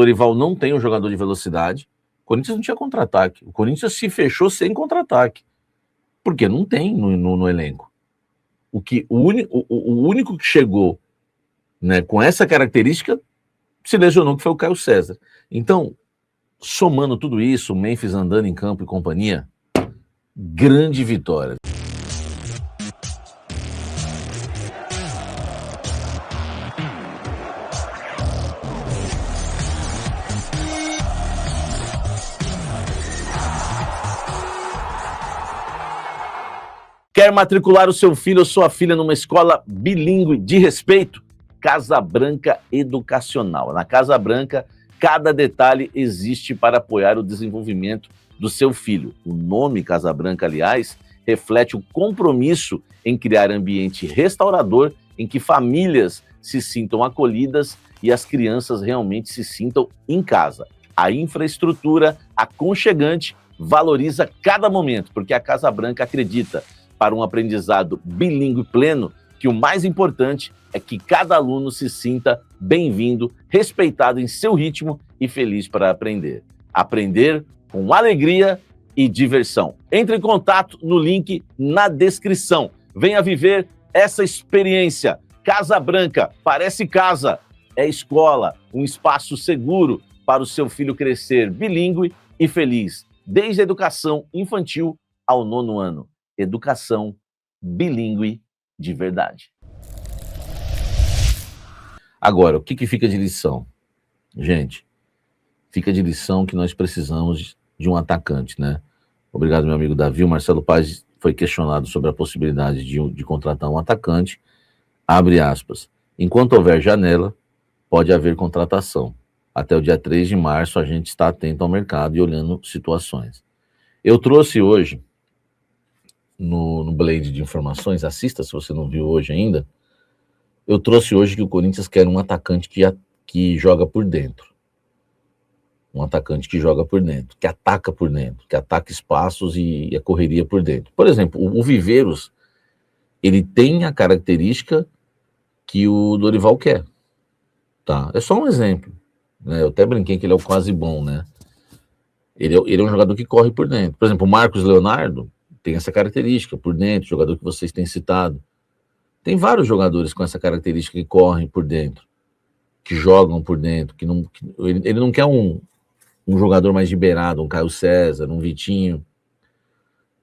Dorival não tem um jogador de velocidade. O Corinthians não tinha contra-ataque. O Corinthians se fechou sem contra-ataque. Porque não tem no elenco. O único que chegou, né, com essa característica se lesionou, que foi o Caio César. Então, somando tudo isso, o Memphis andando em campo e companhia, grande vitória. Quer matricular o seu filho ou sua filha numa escola bilíngue de respeito? Casa Branca Educacional. Na Casa Branca, cada detalhe existe para apoiar o desenvolvimento do seu filho. O nome Casa Branca, aliás, reflete o compromisso em criar ambiente restaurador em que famílias se sintam acolhidas e as crianças realmente se sintam em casa. A infraestrutura aconchegante valoriza cada momento, porque a Casa Branca acredita, para um aprendizado bilíngue pleno, que o mais importante é que cada aluno se sinta bem-vindo, respeitado em seu ritmo e feliz para aprender. Aprender com alegria e diversão. Entre em contato no link na descrição. Venha viver essa experiência. Casa Branca, parece casa, é escola, um espaço seguro para o seu filho crescer bilíngue e feliz, desde a educação infantil ao 9º ano. Educação bilíngue de verdade. Agora, o que fica de lição? Gente, fica de lição que nós precisamos de um atacante, né? Obrigado, meu amigo Davi. O Marcelo Paz foi questionado sobre a possibilidade de contratar um atacante. Abre aspas. Enquanto houver janela, pode haver contratação. Até o dia 3 de março, a gente está atento ao mercado e olhando situações. Eu trouxe hoje, no Blade de Informações, assista se você não viu hoje ainda, eu trouxe hoje que o Corinthians quer um atacante que joga por dentro. Um atacante que joga por dentro, que ataca por dentro, que ataca espaços e a correria por dentro. Por exemplo, o Viveiros, ele tem a característica que o Dorival quer. Tá? É só um exemplo. Né? Eu até brinquei que ele é o quase bom, né? Ele é um jogador que corre por dentro. Por exemplo, o Marcos Leonardo tem essa característica por dentro, jogador que vocês têm citado. Tem vários jogadores com essa característica que correm por dentro, que jogam por dentro, ele não quer um jogador mais liberado, um Caio César, um Vitinho.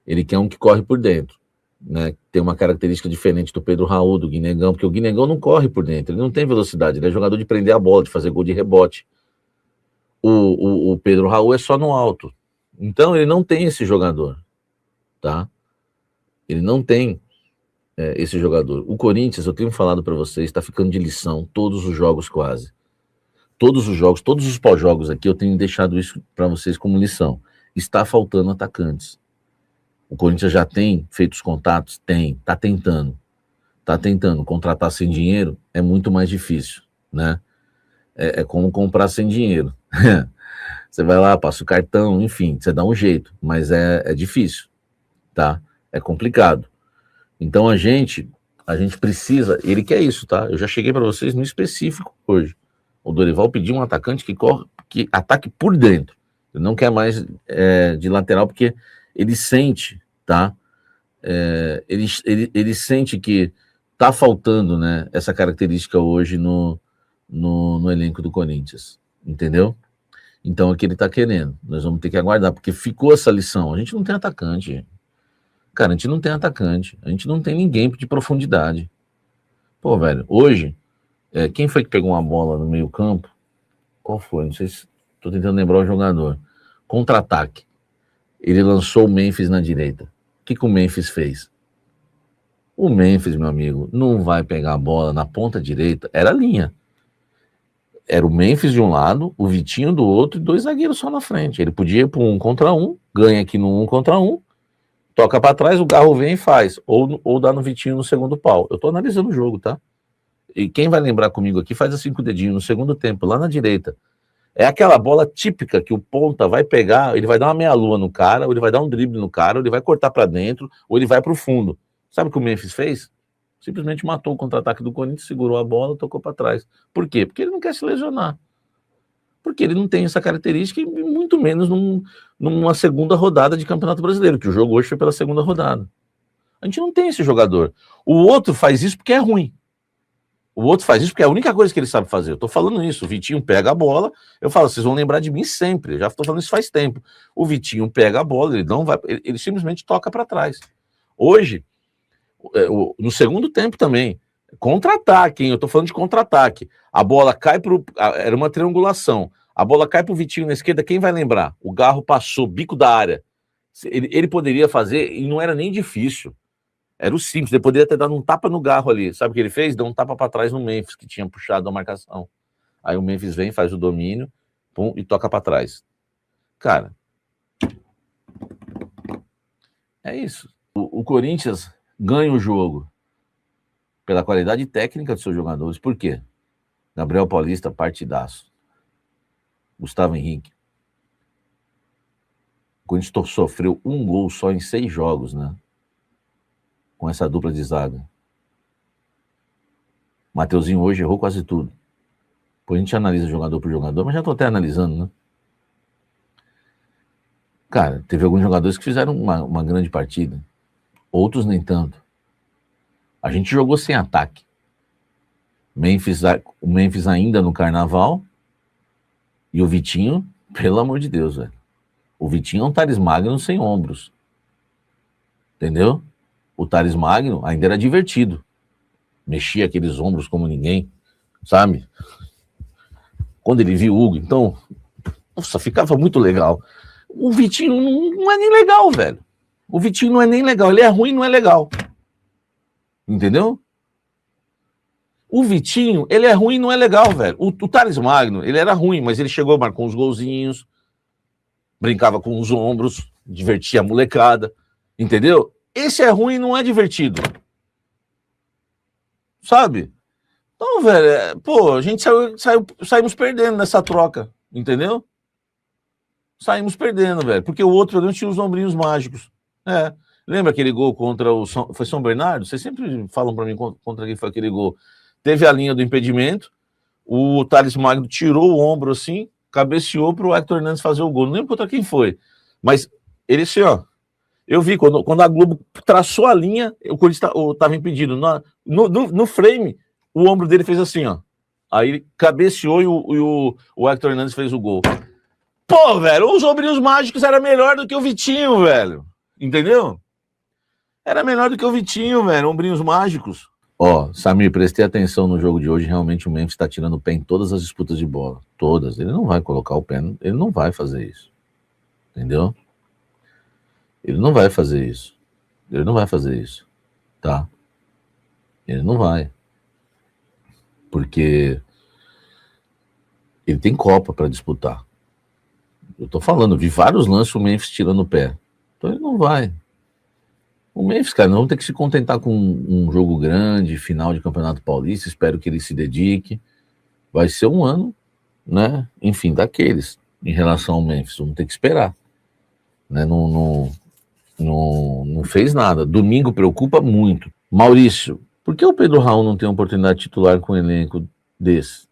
Ele quer um que corre por dentro, né? Tem uma característica diferente do Pedro Raul, do Guinegão, porque o Guinegão não corre por dentro, ele não tem velocidade, ele é jogador de prender a bola, de fazer gol de rebote. O Pedro Raul é só no alto. Então ele não tem esse jogador, tá? Ele não tem esse jogador. O Corinthians, eu tenho falado para vocês, está ficando de lição todos os jogos quase. Todos os jogos, todos os pós-jogos aqui, eu tenho deixado isso para vocês como lição. Está faltando atacantes. O Corinthians já tem feito os contatos? Tem. Está tentando. Está tentando. Contratar sem dinheiro é muito mais difícil, né? É como comprar sem dinheiro. Você vai lá, passa o cartão, enfim, você dá um jeito, mas é difícil, tá? É complicado. Então a gente precisa, ele quer isso, tá? Eu já cheguei para vocês no específico hoje. O Dorival pediu um atacante que ataque por dentro. Ele não quer mais de lateral, porque ele sente, tá? Ele sente que tá faltando, né, essa característica hoje no elenco do Corinthians, entendeu? Então é o que ele tá querendo. Nós vamos ter que aguardar, porque ficou essa lição. A gente não tem atacante. Cara, a gente não tem atacante. A gente não tem ninguém de profundidade. Pô, velho, hoje, quem foi que pegou uma bola no meio campo? Qual foi? Não sei se... Tô tentando lembrar o jogador. Contra-ataque. Ele lançou o Memphis na direita. O que o Memphis fez? O Memphis, meu amigo, não vai pegar a bola na ponta direita. Era a linha. Era o Memphis de um lado, o Vitinho do outro e 2 zagueiros só na frente. Ele podia ir para um contra um, ganha aqui no 1 contra 1, toca para trás, o Garro vem e faz. Ou dá no Vitinho no segundo pau. Eu tô analisando o jogo, tá? E quem vai lembrar comigo aqui, faz assim com o dedinho no segundo tempo, lá na direita. É aquela bola típica que o ponta vai pegar, ele vai dar uma meia-lua no cara, ou ele vai dar um drible no cara, ou ele vai cortar para dentro, ou ele vai para o fundo. Sabe o que o Memphis fez? Simplesmente matou o contra-ataque do Corinthians, segurou a bola, tocou para trás. Por quê? Porque ele não quer se lesionar. Porque ele não tem essa característica, e muito menos numa segunda rodada de Campeonato Brasileiro, que o jogo hoje foi pela segunda rodada. A gente não tem esse jogador. O outro faz isso porque é ruim. O outro faz isso porque é a única coisa que ele sabe fazer. Eu tô falando isso. O Vitinho pega a bola. Eu falo, vocês vão lembrar de mim sempre. Eu já tô falando isso faz tempo. O Vitinho pega a bola, ele não vai, ele simplesmente toca para trás. Hoje, no segundo tempo também, contra-ataque, hein? Eu tô falando de contra-ataque. A bola cai era uma triangulação. A bola cai pro Vitinho na esquerda, quem vai lembrar? O Garro passou, bico da área. Ele poderia fazer, e não era nem difícil. Era o simples, ele poderia ter dado um tapa no Garro ali. Sabe o que ele fez? Deu um tapa para trás no Memphis, que tinha puxado a marcação. Aí o Memphis vem, faz o domínio, pum, e toca para trás. Cara, é isso. O Corinthians ganha o jogo pela qualidade técnica dos seus jogadores. Por quê? Gabriel Paulista, partidaço. Gustavo Henrique. O Corinthians sofreu um gol só em 6 jogos, né? Com essa dupla de zaga. Mateuzinho hoje errou quase tudo. Depois a gente analisa jogador por jogador, mas já tô até analisando, né? Cara, teve alguns jogadores que fizeram uma grande partida. Outros nem tanto. A gente jogou sem ataque. O Memphis ainda no Carnaval. E o Vitinho, pelo amor de Deus, velho. O Vitinho é um Thales Magno sem ombros. Entendeu? O Thales Magno ainda era divertido. Mexia aqueles ombros como ninguém, sabe? Quando ele viu o Hugo, então, nossa, ficava muito legal. O Vitinho não é nem legal, velho. O Vitinho não é nem legal. Ele é ruim, não é legal. Entendeu? O Vitinho, ele é ruim, não é legal, velho. O Thales Magno, ele era ruim, mas ele chegou, marcou uns golzinhos, brincava com os ombros, divertia a molecada, entendeu? Esse é ruim, não é divertido. Sabe? Então, velho, pô, a gente saímos perdendo nessa troca, entendeu? Saímos perdendo, velho, porque o outro não tinha os ombrinhos mágicos. Lembra aquele gol contra o foi São Bernardo? Vocês sempre falam para mim contra quem foi aquele gol. Teve a linha do impedimento, o Thales Magno tirou o ombro assim, cabeceou para o Hector Hernandes fazer o gol. Não lembro contra quem foi, mas ele assim, ó. Eu vi, quando a Globo traçou a linha, o Corinthians estava impedido. No frame, o ombro dele fez assim, ó. Aí ele cabeceou e o Hector Hernandes fez o gol. Pô, velho, os ombrinhos mágicos era melhor do que o Vitinho, velho. Entendeu? Era melhor do que o Vitinho, velho, ombrinhos mágicos. Ó, Samir, prestei atenção no jogo de hoje. Realmente o Memphis está tirando o pé em todas as disputas de bola. Todas. Ele não vai colocar o pé, ele não vai fazer isso. Entendeu? Ele não vai fazer isso. Ele não vai fazer isso. Tá? Ele não vai. Porque ele tem Copa para disputar. Eu tô falando, vi vários lances o Memphis tirando o pé. Então ele não vai. O Memphis, cara, não tem que se contentar com um jogo grande, final de Campeonato Paulista. Espero que ele se dedique. Vai ser um ano, né? Enfim, daqueles. Em relação ao Memphis, vamos ter que esperar. Né? Não fez nada. Domingo preocupa muito. Maurício, por que o Pedro Raul não tem oportunidade de titular com um elenco desse?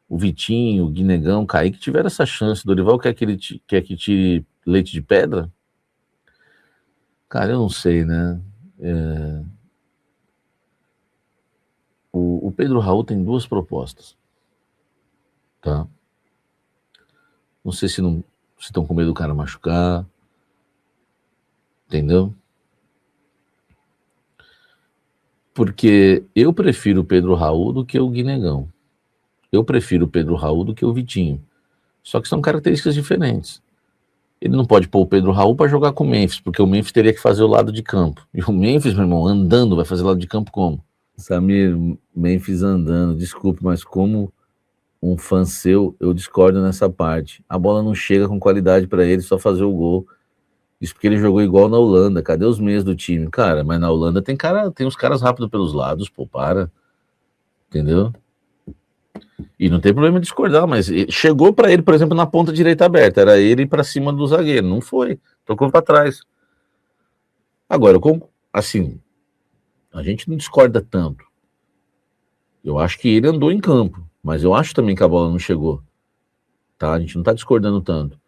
O Vitinho, o Guinegão, o Kaique tiveram essa chance. Dorival quer que tire leite de pedra? Cara, eu não sei, né? O Pedro Raul tem 2 propostas. Tá? Não sei se estão com medo do cara machucar. Entendeu? Porque eu prefiro o Pedro Raul do que o Guinegão. Eu prefiro o Pedro Raul do que o Vitinho. Só que são características diferentes. Ele não pode pôr o Pedro Raul para jogar com o Memphis, porque o Memphis teria que fazer o lado de campo. E o Memphis, meu irmão, andando, vai fazer lado de campo como? Samir, Memphis andando, desculpe, mas como um fã seu, eu discordo nessa parte. A bola não chega com qualidade para ele, só fazer o gol. Isso porque ele jogou igual na Holanda. Cadê os meias do time? Cara, mas na Holanda tem uns caras rápidos pelos lados, pô, para. Entendeu? E não tem problema discordar, mas chegou para ele, por exemplo, na ponta direita aberta. Era ele para cima do zagueiro. Não foi. Tocou para trás. Agora, assim, a gente não discorda tanto. Eu acho que ele andou em campo, mas eu acho também que a bola não chegou. tá? A gente não está discordando tanto.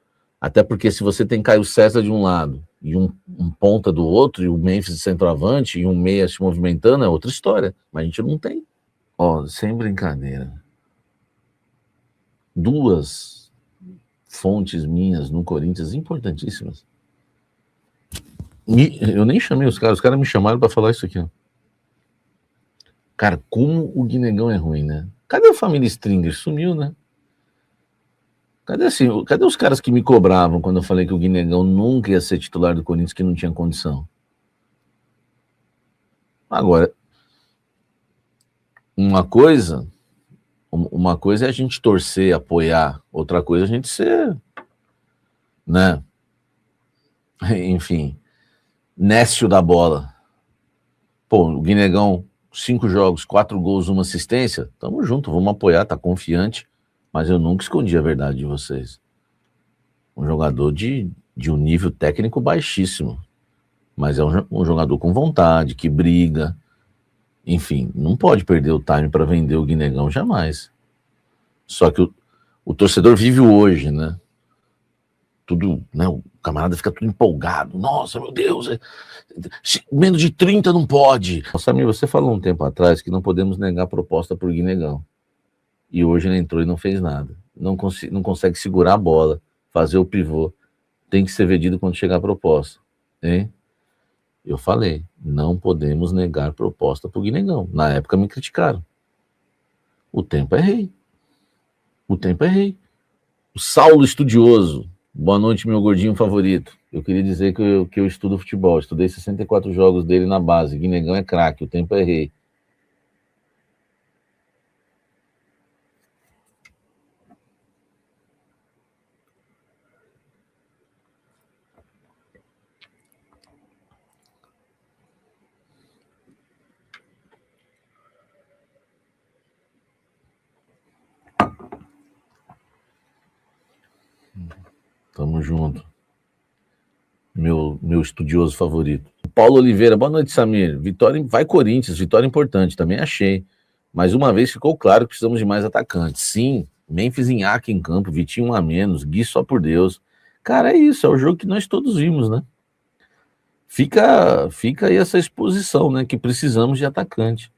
Até porque se você tem Caio César de um lado e um ponta do outro, e o Memphis de centroavante, e um meia se movimentando, é outra história. Mas a gente não tem. Ó, sem brincadeira. 2 fontes minhas no Corinthians importantíssimas. Eu nem chamei os caras me chamaram para falar isso aqui. Ó. Cara, como o Guinegão é ruim, né? Cadê a família Stringer? Sumiu, né? Cadê os caras que me cobravam quando eu falei que o Guinegão nunca ia ser titular do Corinthians, que não tinha condição? Agora, uma coisa é a gente torcer, apoiar, outra coisa é a gente ser, né? Enfim, nécio da bola. Pô, o Guinegão, 5 jogos, 4 gols, 1 assistência, tamo junto, vamos apoiar, tá confiante, mas eu nunca escondi a verdade de vocês. Um jogador de um nível técnico baixíssimo, mas é um jogador com vontade, que briga, enfim, não pode perder o time para vender o Guinegão jamais. Só que o torcedor vive o hoje, né? Tudo, né? O camarada fica tudo empolgado. Nossa, meu Deus, menos de 30 não pode. Samir, você falou um tempo atrás que não podemos negar a proposta para o Guinegão. E hoje ele entrou e não fez nada. Não consegue segurar a bola, fazer o pivô. Tem que ser vendido quando chegar a proposta. Hein? Eu falei, não podemos negar proposta para o Guinegão. Na época me criticaram. O tempo é rei. O tempo é rei. O Saulo Estudioso. Boa noite, meu gordinho favorito. Eu queria dizer que eu estudo futebol. Estudei 64 jogos dele na base. Guinegão é craque. O tempo é rei. Tamo junto. Meu estudioso favorito. Paulo Oliveira, boa noite, Samir. Vitória, vai Corinthians, vitória importante, também achei. Mas uma vez ficou claro que precisamos de mais atacantes. Sim, Memphis em Inhaque em campo, Vitinho 1 a menos, Gui só por Deus. Cara, é isso, é o jogo que nós todos vimos, né? Fica aí essa exposição, né? Que precisamos de atacante.